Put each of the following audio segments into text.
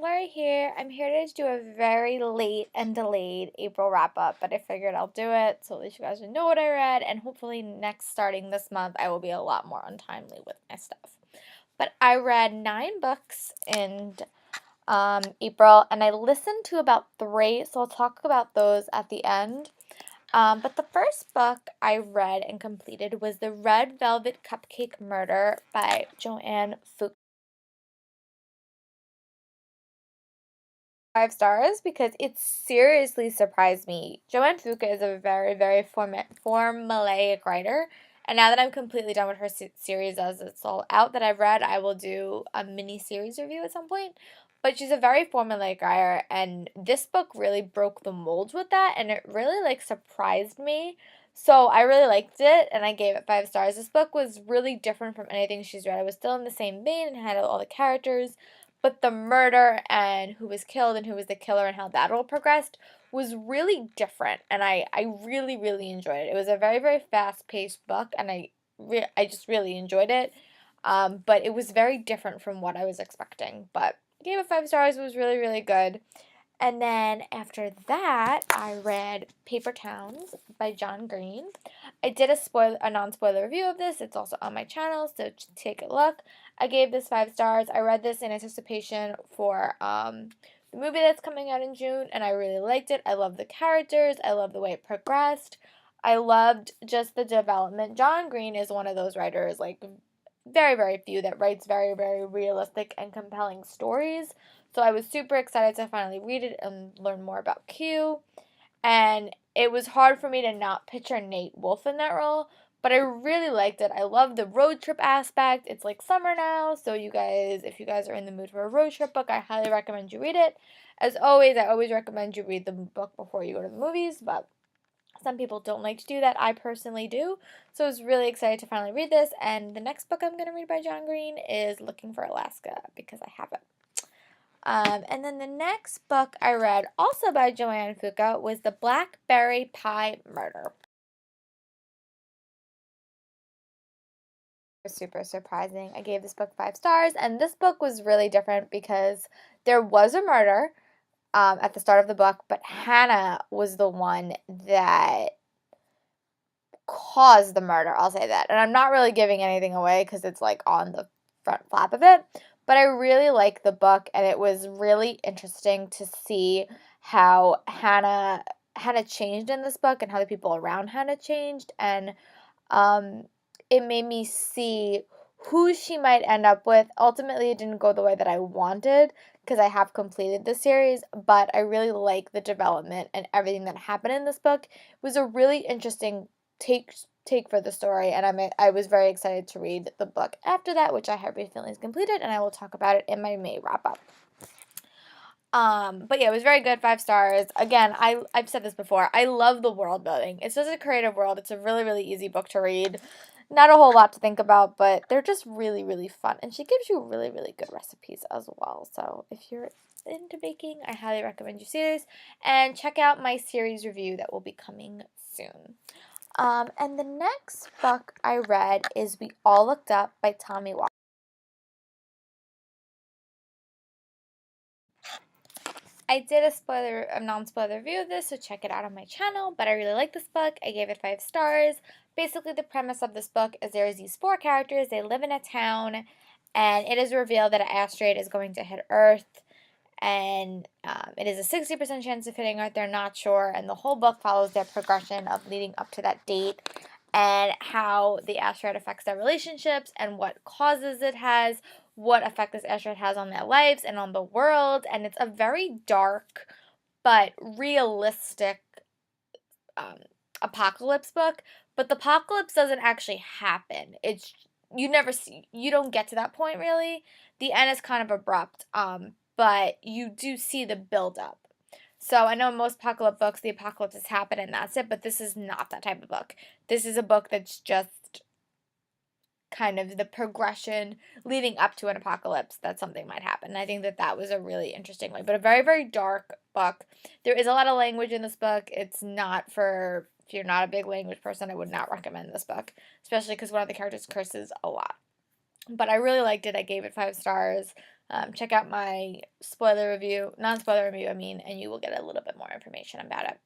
Lori here. I'm here to do a very late and delayed April wrap-up, but I figured I'll do it so at least you guys will know what I read, and hopefully starting this month, I will be a lot more untimely with my stuff. But I read 9 books in April, and I listened to about 3, so I'll talk about those at the end. But the first book I read and completed was The Red Velvet Cupcake Murder by Joanne Fuqua. 5 stars because it seriously surprised me. Joanne Fuqua is a very, very formulaic writer, and now that I'm completely done with her series as it's all out that I've read, I will do a mini series review at some point. But she's a very formulaic writer, and this book really broke the mold with that, and it really surprised me. So I really liked it, and I gave it 5 stars. This book was really different from anything she's read. It was still in the same vein and had all the characters, but the murder and who was killed and who was the killer and how that all progressed was really different, and I really, really enjoyed it. It was a very, very fast-paced book, and I just really enjoyed it, but it was very different from what I was expecting, but I gave it 5 stars. It was really, really good. And then after that, I read Paper Towns by John Green. I did a non-spoiler review of this. It's also on my channel, so take a look. I gave this 5 stars. I read this in anticipation for the movie that's coming out in June, and I really liked it. I love the characters. I love the way it progressed. I loved just the development. John Green is one of those writers, very, very few, that writes very, very realistic and compelling stories. So I was super excited to finally read it and learn more about Q. And it was hard for me to not picture Nate Wolff in that role, but I really liked it. I love the road trip aspect. It's like summer now, so if you guys are in the mood for a road trip book, I highly recommend you read it. As always, I always recommend you read the book before you go to the movies, but some people don't like to do that. I personally do. So I was really excited to finally read this. And the next book I'm going to read by John Green is Looking for Alaska, because I have it. And then the next book I read, also by Joanne Fuqua, was The Blackberry Pie Murder. Super surprising. I gave this book 5 stars, and this book was really different because there was a murder at the start of the book, but Hannah was the one that caused the murder, I'll say that. And I'm not really giving anything away because it's on the front flap of it, but I really like the book, and it was really interesting to see how Hannah changed in this book and how the people around Hannah changed, and it made me see who she might end up with. Ultimately, it didn't go the way that I wanted because I have completed the series, but I really like the development and everything that happened in this book. It was a really interesting take for the story, and I was very excited to read the book after that, which I have recently completed, and I will talk about it in my May wrap-up. But yeah, it was very good, 5 stars. Again, I've said this before, I love the world building. It's just a creative world. It's a really, really easy book to read. Not a whole lot to think about, but they're just really, really fun. And she gives you really, really good recipes as well. So if you're into baking, I highly recommend you see this. And check out my series review that will be coming soon. And the next book I read is We All Looked Up by Tommy Walker. I did a non-spoiler review of this, so check it out on my channel, but I really like this book. I gave it 5 stars. Basically, the premise of this book is there's these 4 characters. They live in a town, and it is revealed that an asteroid is going to hit Earth, and it is a 60% chance of hitting Earth. They're not sure, and the whole book follows their progression of leading up to that date and how the asteroid affects their relationships and what causes it has, what effect this asteroid has on their lives and on the world. And it's a very dark but realistic apocalypse book. But the apocalypse doesn't actually happen. You don't get to that point really. The end is kind of abrupt, but you do see the build up. So I know in most apocalypse books, the apocalypse has happened and that's it, but this is not that type of book. This is a book that's just kind of the progression leading up to an apocalypse that something might happen. And I think that was a really interesting way, but a very, very dark book. There is a lot of language in this book. It's not for, if you're not a big language person, I would not recommend this book, especially because one of the characters curses a lot. But I really liked it. I gave it 5 stars. check out my non-spoiler review, and you will get a little bit more information about it.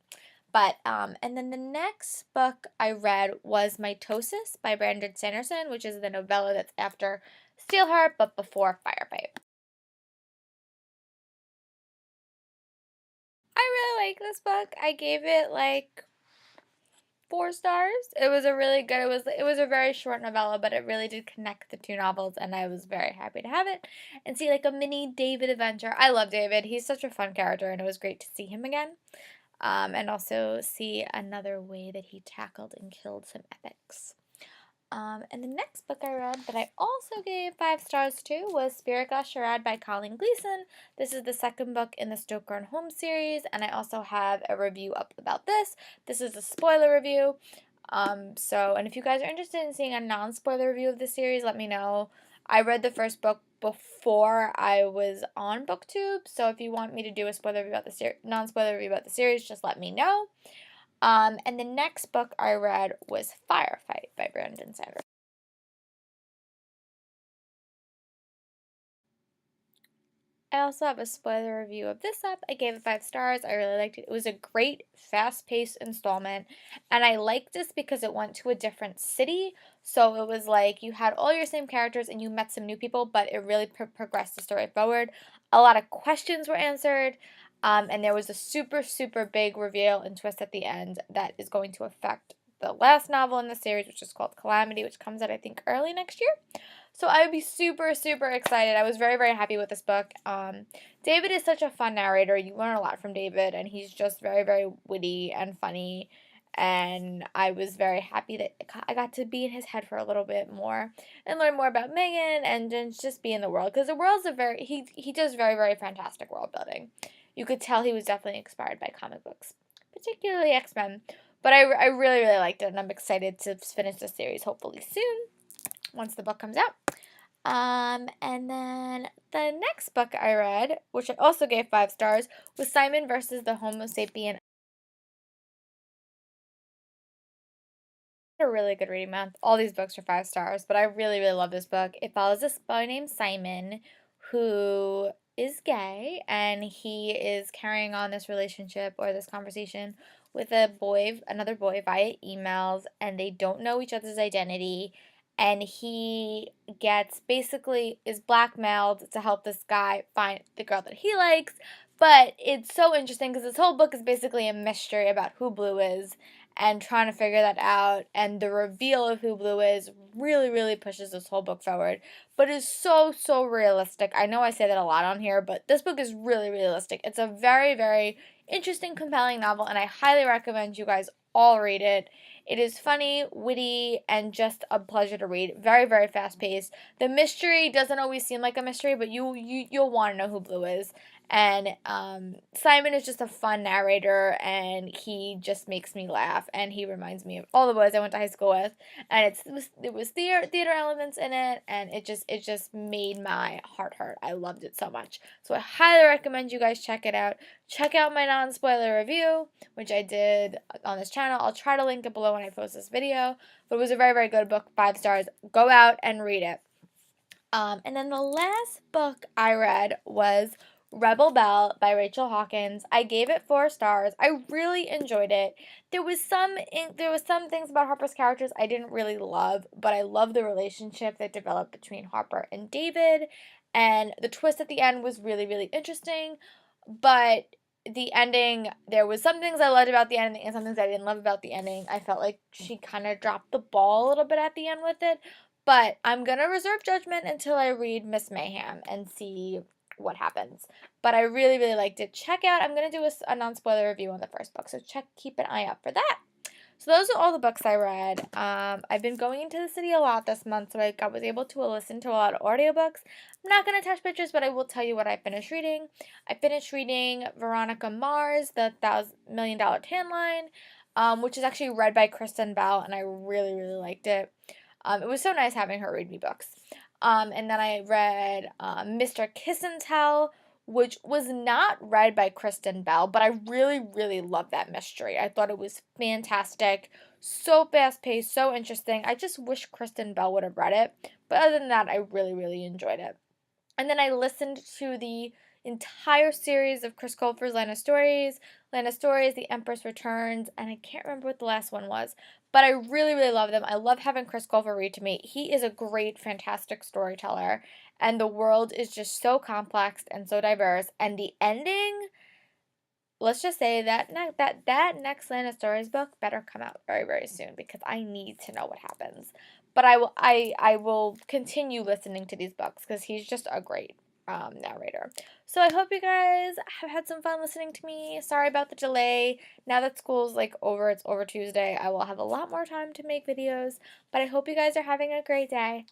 But, and then the next book I read was Mitosis by Brandon Sanderson, which is the novella that's after Steelheart, but before Firefight. I really like this book. I gave it like 4 stars. It was a really good, it was a very short novella, but it really did connect the 2 novels, and I was very happy to have it and see like a mini David adventure. I love David. He's such a fun character, and it was great to see him again. And also see another way that he tackled and killed some epics. And the next book I read that I also gave 5 stars to was Spirit Glass Charade by Colleen Gleason. This is the second book in the Stoker and Holmes series, and I also have a review up about this. This is a spoiler review. And if you guys are interested in seeing a non-spoiler review of the series, let me know. I read the first book before I was on BookTube, so if you want me to do a spoiler review about the non-spoiler review about the series, just let me know. And the next book I read was Firefight by Brandon Sanderson. I also have a spoiler review of this up. I gave it 5 stars. I really liked it. It was a great, fast-paced installment, and I liked this because it went to a different city. So it was like you had all your same characters and you met some new people, but it really progressed the story forward. A lot of questions were answered, and there was a super, super big reveal and twist at the end that is going to affect the last novel in the series, which is called Calamity, which comes out, I think, early next year. So I would be super, super excited. I was very, very happy with this book. David is such a fun narrator. You learn a lot from David, and he's just very, very witty and funny. And I was very happy that I got to be in his head for a little bit more and learn more about Megan and just be in the world. Because the world's he does very, very fantastic world building. You could tell he was definitely inspired by comic books, particularly X-Men. But I really, really liked it, and I'm excited to finish the series hopefully soon once the book comes out. And then the next book I read, which I also gave 5 stars, was Simon versus the Homo Sapien. A really good reading month. All these books are 5 stars, but I really, really love this book. It follows this boy named Simon who is gay, and he is carrying on this relationship or this conversation with another boy via emails, and they don't know each other's identity. And he is blackmailed to help this guy find the girl that he likes. But it's so interesting because this whole book is basically a mystery about who Blue is and trying to figure that out. And the reveal of who Blue is really, really pushes this whole book forward. But it's so, so realistic. I know I say that a lot on here, but this book is really realistic. It's a very, very interesting, compelling novel, and I highly recommend you guys all read it. It is funny, witty, and just a pleasure to read. Very, very fast-paced. The mystery doesn't always seem like a mystery, but you'll want to know who Blue is. And Simon is just a fun narrator, and he just makes me laugh, and he reminds me of all the boys I went to high school with. And it was theater elements in it, and it just made my heart hurt. I loved it so much. So I highly recommend you guys check it out. Check out my non-spoiler review, which I did on this channel. I'll try to link it below when I post this video. But it was a very, very good book, 5 stars. Go out and read it. And then the last book I read was Rebel Belle by Rachel Hawkins. I gave it 4 stars. I really enjoyed it. There was some things about Harper's characters I didn't really love, but I love the relationship that developed between Harper and David, and the twist at the end was really, really interesting. But the ending, there was some things I loved about the ending and some things I didn't love about the ending. I felt like she kind of dropped the ball a little bit at the end with it. But I'm going to reserve judgment until I read Miss Mayhem and see what happens. But I really, really liked it. Check out, I'm going to do a non-spoiler review on the first book, so keep an eye out for that. So those are all the books I read. I've been going into the city a lot this month, so I was able to listen to a lot of audiobooks. I'm not going to touch pictures, but I will tell you what I finished reading. I finished reading Veronica Mars, The $1,000,000 Tan Line, which is actually read by Kristen Bell, and I really, really liked it. It was so nice having her read me books. And then I read Mr. Kiss and Tell, which was not read by Kristen Bell, but I really, really loved that mystery. I thought it was fantastic, so fast-paced, so interesting. I just wish Kristen Bell would have read it, but other than that, I really, really enjoyed it. And then I listened to the entire series of Chris Colfer's Lana Stories, The Empress Returns, and I can't remember what the last one was. But I really, really love them. I love having Chris Colfer read to me. He is a great, fantastic storyteller, and the world is just so complex and so diverse. And the ending, let's just say that next Lana Stories book better come out very, very soon because I need to know what happens. But I will continue listening to these books because he's just a great narrator. So I hope you guys have had some fun listening to me. Sorry about the delay. Now that school's like over, it's over Tuesday, I will have a lot more time to make videos. But I hope you guys are having a great day.